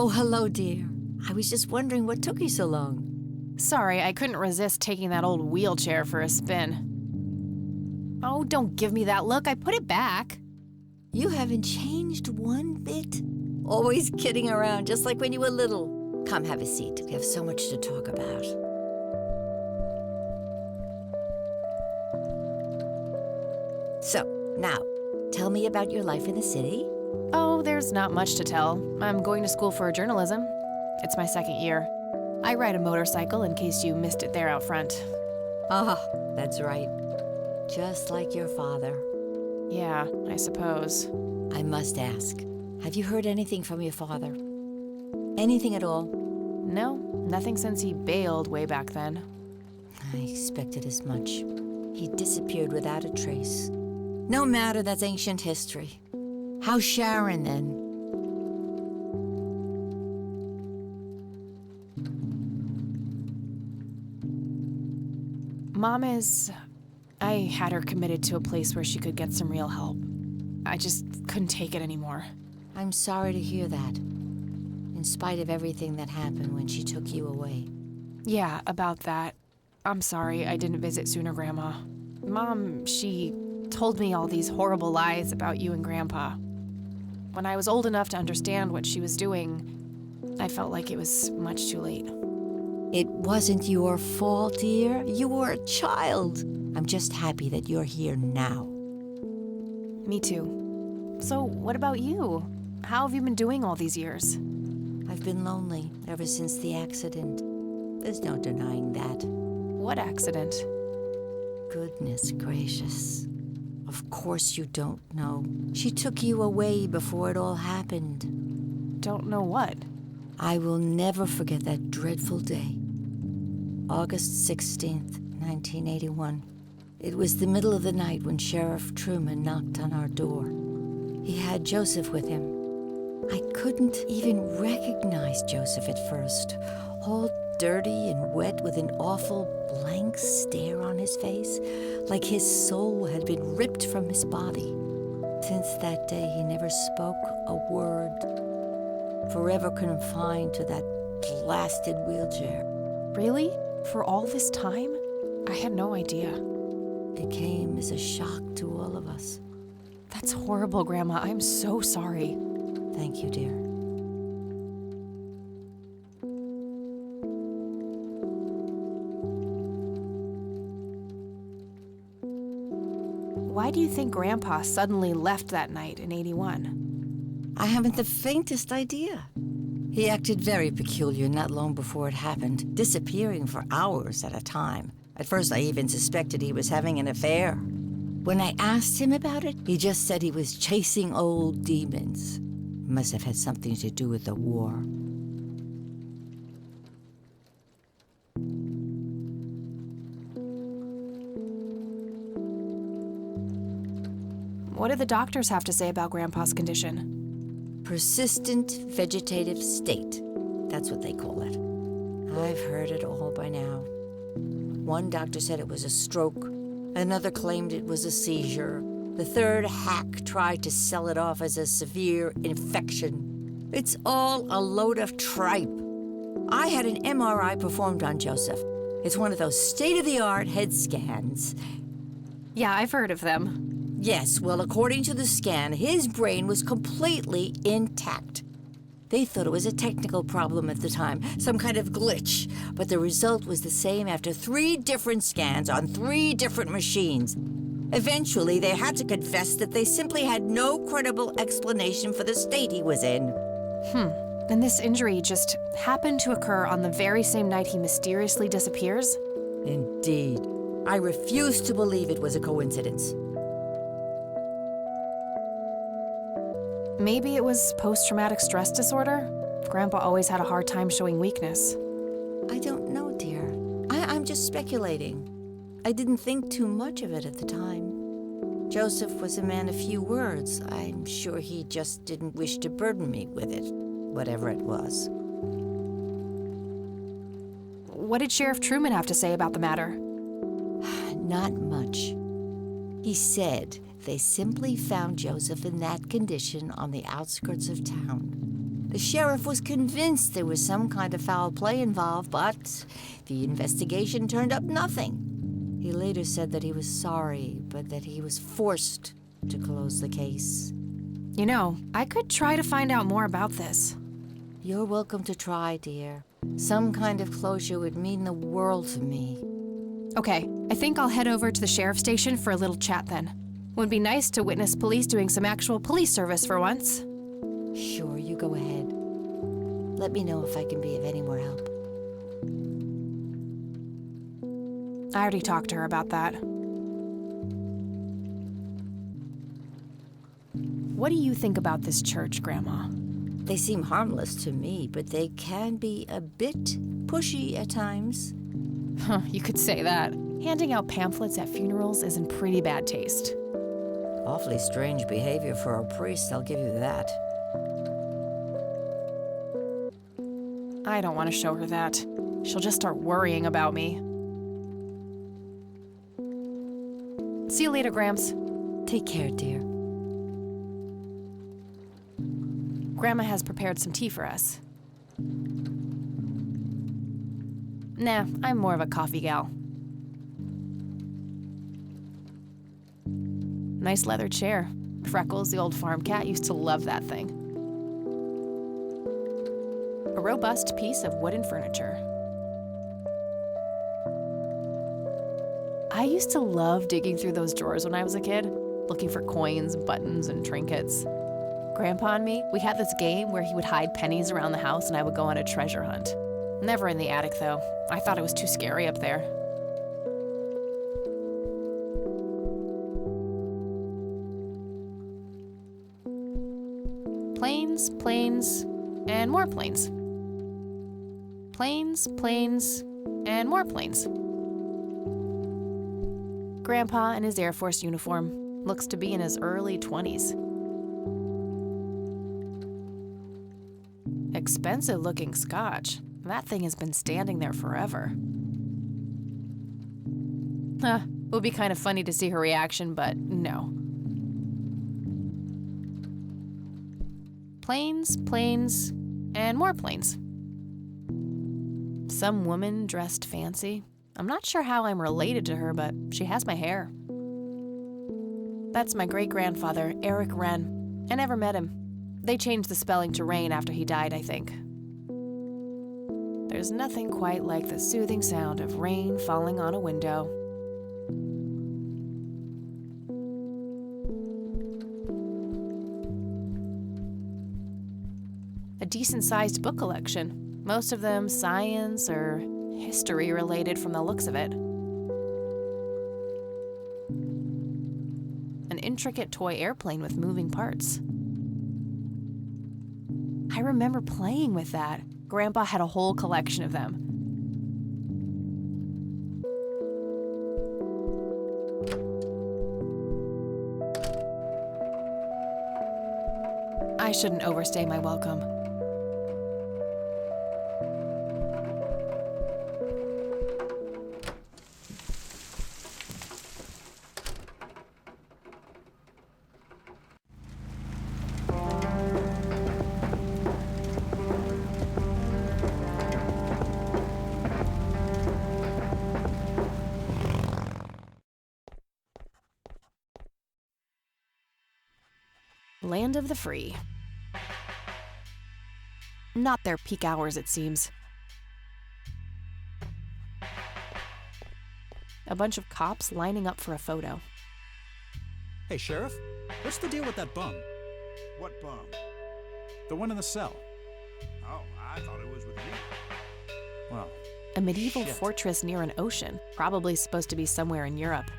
Oh, hello, dear. I was just wondering what took you so long. Sorry, I couldn't resist taking that old wheelchair for a spin. Oh, don't give me that look. I put it back. You haven't changed one bit. Always kidding around, just like when you were little. Come, have a seat. We have so much to talk about. So, now, tell me about your life in the city. Oh, there's not much to tell. I'm going to school for journalism. It's my second year. I ride a motorcycle in case you missed it there out front. Ah, that's right. Just like your father. Yeah, I suppose. I must ask, have you heard anything from your father? Anything at all? No, nothing since he bailed way back then. I expected as much. He disappeared without a trace. No matter, that's ancient history. How's Sharon, then? Mom is... I had her committed to a place where she could get some real help. I just couldn't take it anymore. I'm sorry to hear that. In spite of everything that happened when she took you away. Yeah, about that. I'm sorry I didn't visit sooner, Grandma. Mom, she told me all these horrible lies about you and Grandpa. When I was old enough to understand what she was doing, I felt like it was much too late. It wasn't your fault, dear. You were a child. I'm just happy that you're here now. Me too. So, what about you? How have you been doing all these years? I've been lonely ever since the accident. There's no denying that. What accident? Goodness gracious. Of course you don't know. She took you away before it all happened. Don't know what? I will never forget that dreadful day. August 16th, 1981. It was the middle of the night when Sheriff Truman knocked on our door. He had Joseph with him. I couldn't even recognize Joseph at first, all dirty and wet with an awful blank stare on his face, like his soul had been ripped from his body. Since that day, he never spoke a word, forever confined to that blasted wheelchair. Really? For all this time? I had no idea. It came as a shock to all of us. That's horrible, Grandma. I'm so sorry. Thank you, dear. Why do you think Grandpa suddenly left that night in '81? I haven't the faintest idea. He acted very peculiar not long before it happened, disappearing for hours at a time. At first, I even suspected he was having an affair. When I asked him about it, he just said he was chasing old demons. Must have had something to do with the war. What do the doctors have to say about Grandpa's condition? Persistent vegetative state. That's what they call it. I've heard it all by now. One doctor said it was a stroke. Another claimed it was a seizure. The third hack tried to sell it off as a severe infection. It's all a load of tripe. I had an MRI performed on Joseph. It's one of those state-of-the-art head scans. Yeah, I've heard of them. Yes, well, according to the scan, his brain was completely intact. They thought it was a technical problem at the time, some kind of glitch, but the result was the same after 3 different scans on 3 different machines. Eventually, they had to confess that they simply had no credible explanation for the state he was in. And this injury just happened to occur on the very same night he mysteriously disappears? Indeed. I refuse to believe it was a coincidence. Maybe it was post-traumatic stress disorder? Grandpa always had a hard time showing weakness. I don't know, dear. I'm just speculating. I didn't think too much of it at the time. Joseph was a man of few words. I'm sure he just didn't wish to burden me with it, whatever it was. What did Sheriff Truman have to say about the matter? Not much. He said they simply found Joseph in that condition on the outskirts of town. The sheriff was convinced there was some kind of foul play involved, but the investigation turned up nothing. He later said that he was sorry, but that he was forced to close the case. You know, I could try to find out more about this. You're welcome to try, dear. Some kind of closure would mean the world to me. Okay, I think I'll head over to the sheriff's station for a little chat then. Would be nice to witness police doing some actual police service for once. Sure, you go ahead. Let me know if I can be of any more help. I already talked to her about that. What do you think about this church, Grandma? They seem harmless to me, but they can be a bit pushy at times. Huh, you could say that. Handing out pamphlets at funerals is in pretty bad taste. Awfully strange behavior for a priest, I'll give you that. I don't want to show her that. She'll just start worrying about me. See you later, Gramps. Take care, dear. Grandma has prepared some tea for us. Nah, I'm more of a coffee gal. Nice leather chair. Freckles, the old farm cat, used to love that thing. A robust piece of wooden furniture. I used to love digging through those drawers when I was a kid, looking for coins, buttons, and trinkets. Grandpa and me, we had this game where he would hide pennies around the house and I would go on a treasure hunt. Never in the attic, though. I thought it was too scary up there. Planes, planes, and more planes. Planes, planes, and more planes. Grandpa in his Air Force uniform looks to be in his early 20s. Expensive looking scotch. That thing has been standing there forever. It would be kind of funny to see her reaction, but no. Planes, planes, and more planes. Some woman dressed fancy. I'm not sure how I'm related to her, but she has my hair. That's my great-grandfather, Eric Wren. I never met him. They changed the spelling to Rain after he died, I think. There's nothing quite like the soothing sound of rain falling on a window. A decent-sized book collection, most of them science or history related from the looks of it. An intricate toy airplane with moving parts. I remember playing with that. Grandpa had a whole collection of them. I shouldn't overstay my welcome. Land of the free. Not their peak hours, it seems. A bunch of cops lining up for a photo. Hey, Sheriff, what's the deal with that bum? What bum? The one in the cell. Oh, I thought it was with me. Well, A medieval shit. fortress near an ocean, probably supposed to be somewhere in Europe.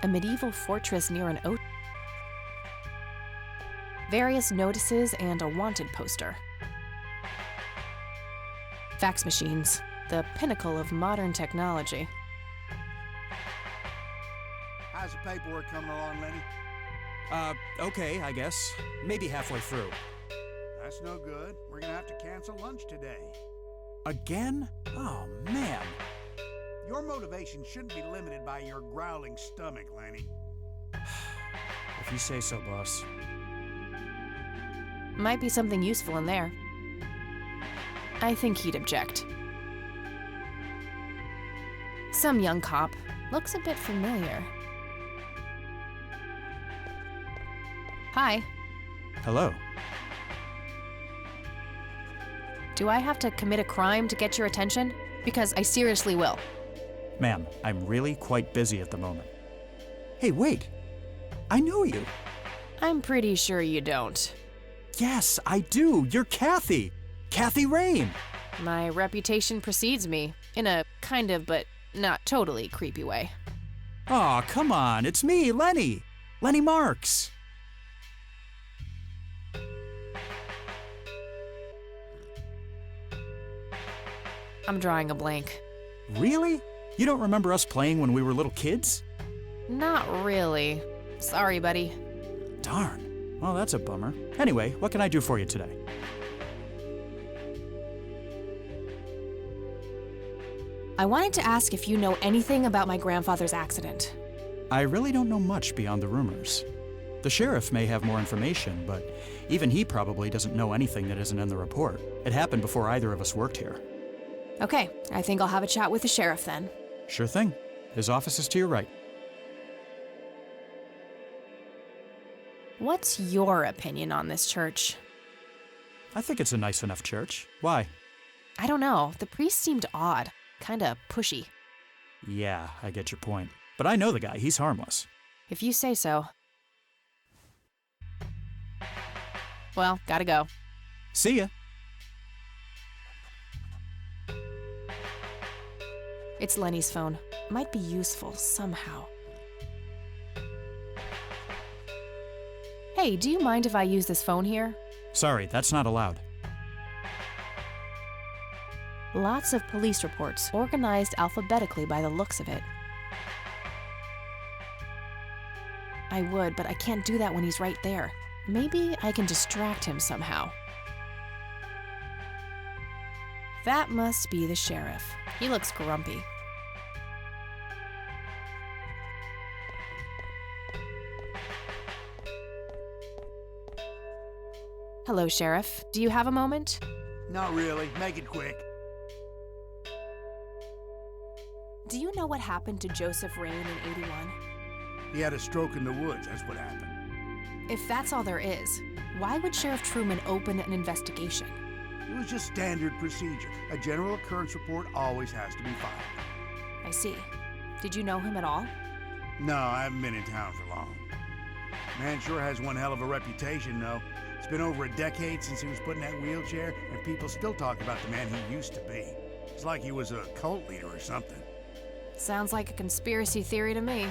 A medieval fortress near an ocean. Various notices and a wanted poster. Fax machines, the pinnacle of modern technology. How's the paperwork coming along, Lenny? Okay, I guess. Maybe halfway through. That's no good. We're gonna have to cancel lunch today. Again? Oh, man. Your motivation shouldn't be limited by your growling stomach, Lenny. If you say so, boss. Might be something useful in there. I think he'd object. Some young cop. Looks a bit familiar. Hi. Hello. Do I have to commit a crime to get your attention? Because I seriously will. Ma'am, I'm really quite busy at the moment. Hey, wait. I know you. I'm pretty sure you don't. Yes, I do. You're Kathy. Kathy Rain. My reputation precedes me, in a kind of but not totally creepy way. Aw, come on. It's me, Lenny. Lenny Marks. I'm drawing a blank. Really? You don't remember us playing when we were little kids? Not really. Sorry, buddy. Darn. Well, that's a bummer. Anyway, what can I do for you today? I wanted to ask if you know anything about my grandfather's accident. I really don't know much beyond the rumors. The sheriff may have more information, but even he probably doesn't know anything that isn't in the report. It happened before either of us worked here. Okay, I think I'll have a chat with the sheriff then. Sure thing. His office is to your right. What's your opinion on this church? I think it's a nice enough church. Why? I don't know. The priest seemed odd. Kinda pushy. Yeah, I get your point. But I know the guy. He's harmless. If you say so. Well, gotta go. See ya. It's Lenny's phone. Might be useful somehow. Hey, do you mind if I use this phone here? Sorry, that's not allowed. Lots of police reports, organized alphabetically by the looks of it. I would, but I can't do that when he's right there. Maybe I can distract him somehow. That must be the sheriff. He looks grumpy. Hello, Sheriff. Do you have a moment? Not really. Make it quick. Do you know what happened to Joseph Rain in '81? He had a stroke in the woods. That's what happened. If that's all there is, why would Sheriff Truman open an investigation? It was just standard procedure. A general occurrence report always has to be filed. I see. Did you know him at all? No, I haven't been in town for long. Man sure has one hell of a reputation, though. It's been over a decade since he was put in that wheelchair, and people still talk about the man he used to be. It's like he was a cult leader or something. Sounds like a conspiracy theory to me.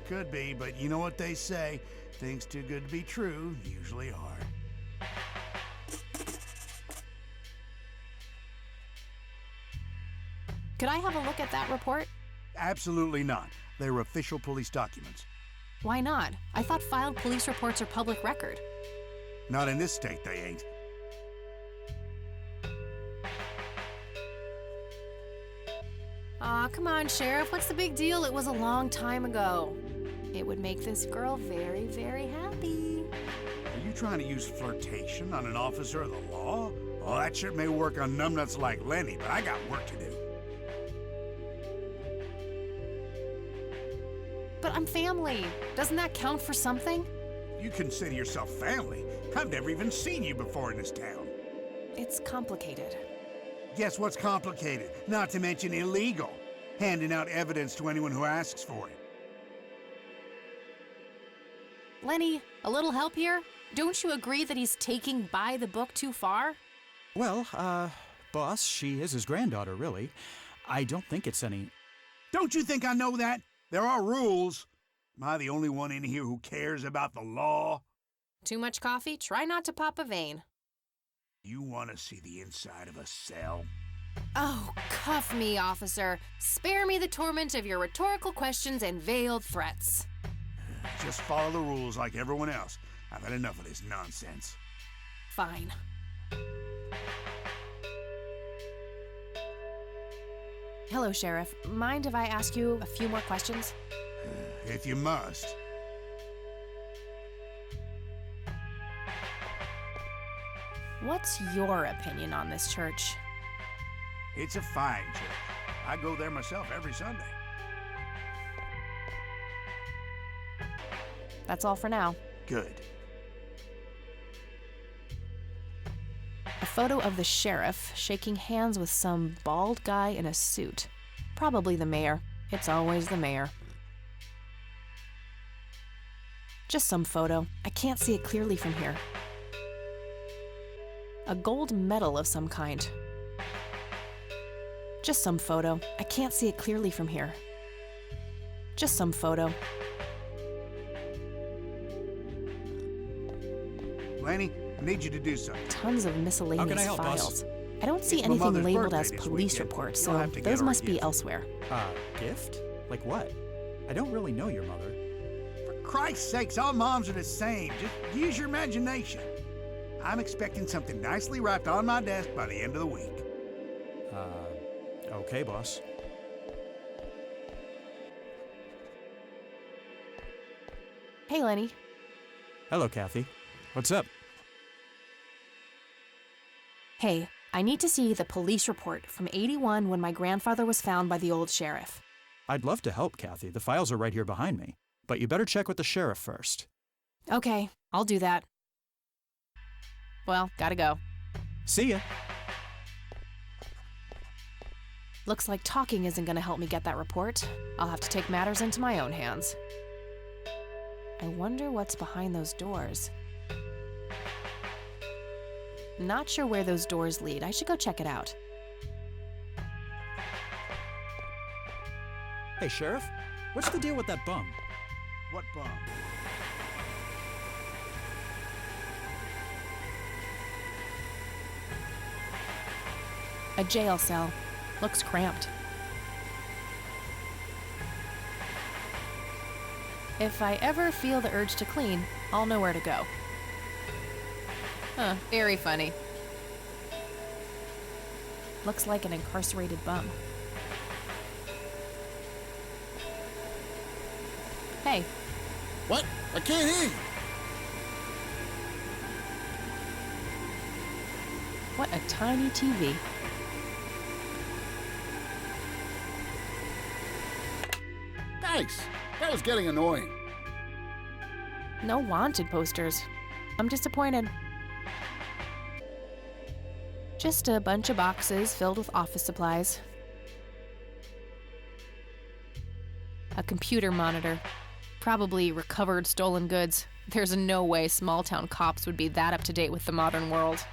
Could be, but you know what they say. Things too good to be true usually are. Could I have a look at that report? Absolutely not. They're official police documents. Why not? I thought filed police reports are public record. Not in this state, they ain't. Aw, come on, Sheriff. What's the big deal? It was a long time ago. It would make this girl very, very happy. Are you trying to use flirtation on an officer of the law? Well, that shit may work on numbnuts like Lenny, but I got work to do. But I'm family. Doesn't that count for something? You consider yourself family? I've never even seen you before in this town. It's complicated. Guess what's complicated? Not to mention illegal. Handing out evidence to anyone who asks for it. Lenny, a little help here? Don't you agree that he's taking by the book too far? Well, boss, she is his granddaughter, really. I don't think it's any... Don't you think I know that? There are rules. Am I the only one in here who cares about the law? Too much coffee? Try not to pop a vein. You want to see the inside of a cell? Oh, cuff me, officer. Spare me the torment of your rhetorical questions and veiled threats. Just follow the rules like everyone else. I've had enough of this nonsense. Fine. Hello, Sheriff. Mind if I ask you a few more questions? If you must. What's your opinion on this church? It's a fine church. I go there myself every Sunday. That's all for now. Good. A photo of the sheriff shaking hands with some bald guy in a suit. Probably the mayor. It's always the mayor. Just some photo. I can't see it clearly from here. A gold medal of some kind. Just some photo. I can't see it clearly from here. Just some photo. Lanny, I need you to do something. Tons of miscellaneous help, boss? files. I don't see It's my anything mother's labeled birthday as this police weekend. reports, You'll so have to get those her a must be gift. elsewhere. Gift? Like what? I don't really know your mother. For Christ's sakes, all moms are the same. Just use your imagination. I'm expecting something nicely wrapped on my desk by the end of the week. Okay, boss. Hey, Lenny. Hello, Kathy. What's up? Hey, I need to see the police report from '81 when my grandfather was found by the old sheriff. I'd love to help, Kathy. The files are right here behind me. But you better check with the sheriff first. Okay, I'll do that. Well, gotta go. See ya. Looks like talking isn't gonna help me get that report. I'll have to take matters into my own hands. I wonder what's behind those doors. Not sure where those doors lead. I should go check it out. Hey, Sheriff. What's the deal with that bum? What bum? A jail cell. Looks cramped. If I ever feel the urge to clean, I'll know where to go. Huh, very funny. Looks like an incarcerated bum. Hey, What? I can't hear you. what a tiny TV. Thanks. That was getting annoying. No wanted posters. I'm disappointed. Just a bunch of boxes filled with office supplies. A computer monitor. Probably recovered stolen goods. There's no way small-town cops would be that up to date with the modern world.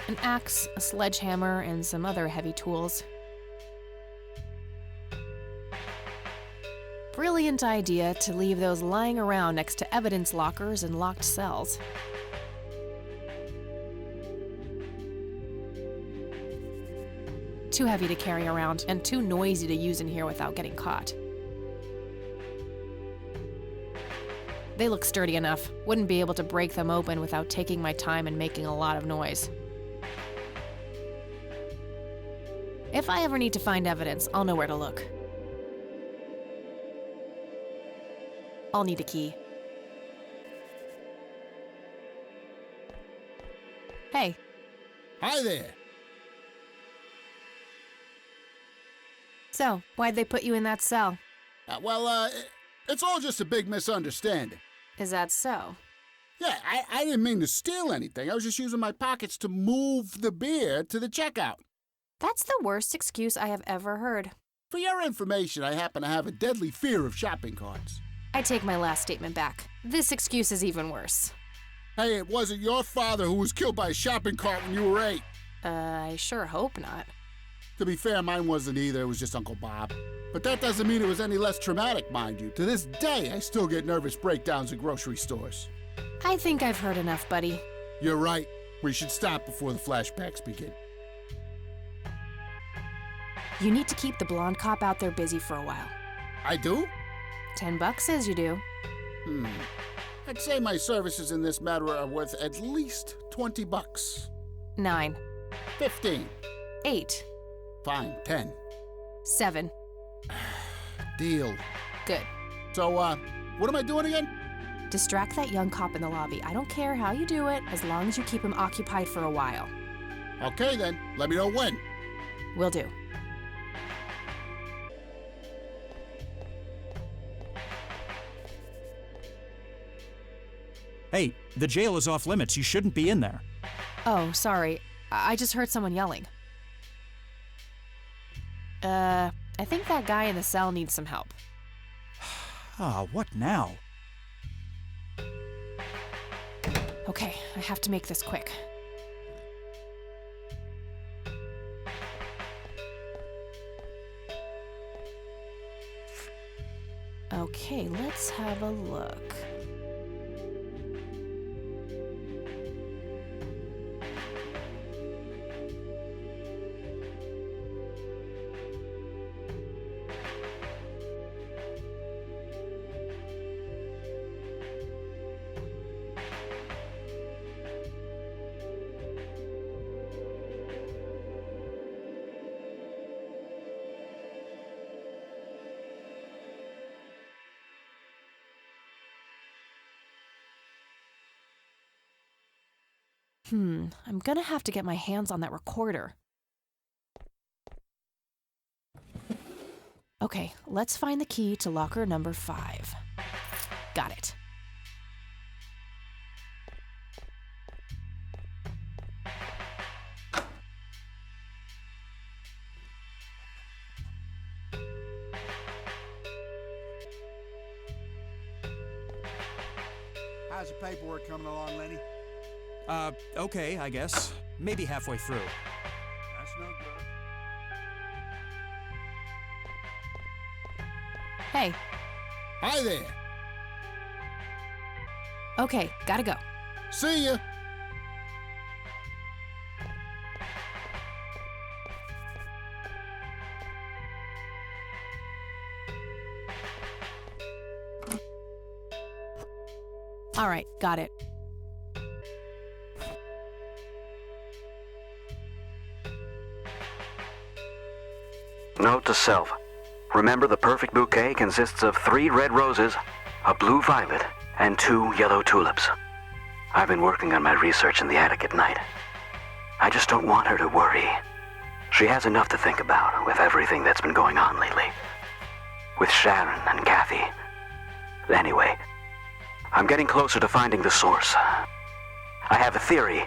An axe, a sledgehammer, and some other heavy tools. Brilliant idea to leave those lying around next to evidence lockers and locked cells. Too heavy to carry around and too noisy to use in here without getting caught. They look sturdy enough. Wouldn't be able to break them open without taking my time and making a lot of noise. If I ever need to find evidence, I'll know where to look. I'll need a key. Hey, Hi there. so why'd they put you in that cell? It's all just a big misunderstanding. Is that so? Yeah, I didn't mean to steal anything. I was just using my pockets to move the beer to the checkout. That's the worst excuse I have ever heard. For your information, I happen to have a deadly fear of shopping carts. I take my last statement back. This excuse is even worse. Hey, it wasn't your father who was killed by a shopping cart when you were 8. I sure hope not. To be fair, mine wasn't either. It was just Uncle Bob. But that doesn't mean it was any less traumatic, mind you. To this day, I still get nervous breakdowns at grocery stores. I think I've heard enough, buddy. You're right. We should stop before the flashbacks begin. You need to keep the blonde cop out there busy for a while. I do? $10 says you do. I'd say my services in this matter are worth at least $20. 9, 15. 8, Fine, 10. 7. Deal. Good. So, what am I doing again? Distract that young cop in the lobby. I don't care how you do it, as long as you keep him occupied for a while. Okay then, let me know when. Will do. Hey, the jail is off limits. You shouldn't be in there. Oh, sorry. I just heard someone yelling. I think that guy in the cell needs some help. Ah, what now? Okay, I have to make this quick. Okay, let's have a look. I'm gonna have to get my hands on that recorder. Okay, let's find the key to locker number 5. Got it. How's the paperwork coming along, Lenny? Okay, I guess. Maybe halfway through. That's no good. Hey, Hi there. okay, gotta go. See ya. All right, got it. Note to self. Remember, the perfect bouquet consists of 3 red roses, a blue violet, and 2 yellow tulips. I've been working on my research in the attic at night. I just don't want her to worry. She has enough to think about with everything that's been going on lately. With Sharon and Kathy. Anyway, I'm getting closer to finding the source. I have a theory,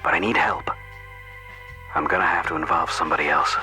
but I need help. I'm gonna have to involve somebody else.